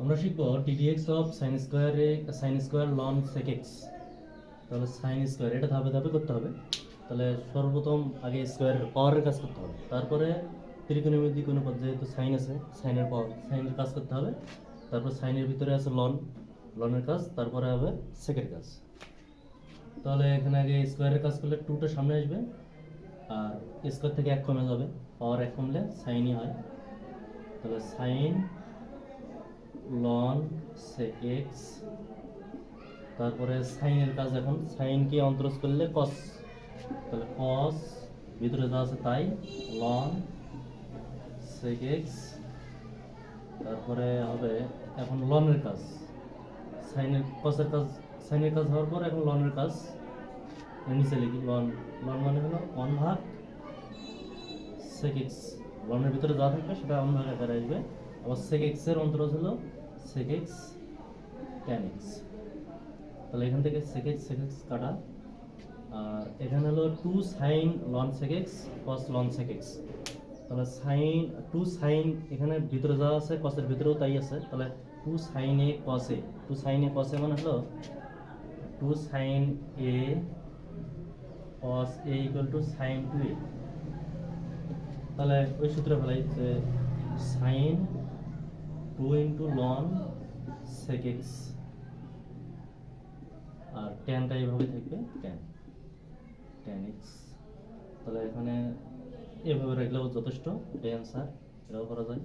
আমরা শিখব ddx of sine square ln sec x. তাহলে সাইন স্কোয়ার এটা ধাপে ধাপে করতে হবে। তাহলে সর্বপ্রথম আগে স্কোয়ারের পাওয়ারের কাজ করতে হবে, তারপরে ত্রিকোণমিতিক অনুপাত যেহেতু সাইন আছে সাইনের পাওয়ার সাইনের কাজ করতে হবে, তারপর সাইনের ভিতরে আছে লনের কাজ, তারপরে হবে সেকের কাজ। তাহলে এখানে আগে স্কোয়ারের কাজ করলে টুটা সামনে আসবে, আর স্কোয়ার থেকে এক কমে যাবে, পাওয়ার এক কমলে সাইনই হয়। তাহলে সাইন লন সেক এক্স, তারপরে সাইনের কাজ, এখন সাইনকে অন্তরজ করলে কস, তাহলে কস ভিতরে যা আছে তাই, লন সেক এক্স, তারপরে হবে এখন লনের কাজ, সাইনের কসের কাজ, সাইনের কাজ হওয়ার পর এখন লনের কাজ নিচে লিখি। লন মানে হলো 1/2 সেক এক্স, লনের ভিতরে যা থাকবে সেটা 1/2 আকারে আসবে। আবার সেক এক্স এর অন্তরজ হলো সেক এক্স ট্যান এক্স। তাহলে এখান থেকে সেক এক্স কাটা, আর এখানে হলো 2 সাইন লন সেক এক্স কস লন সেক এক্স। তাহলে সাইন 2 সাইন এখানে ভিতরে যা আছে কসের ভিতরেও তাই আছে, তাহলে 2 sine a cos A, 2 sine a cos এ মানে হলো 2 sine a cos a equal to sine 2a। তাহলে ওই সূত্রে ফেলাই যে সাইন 2 ইন্টু লন সেক এক্স, আর ট্যানটা এইভাবে থাকবে, ট্যান এক্স। তাহলে এখানে এভাবে রাখলেও যথেষ্ট, এটাই অ্যান্সার, এটাও করা যায়।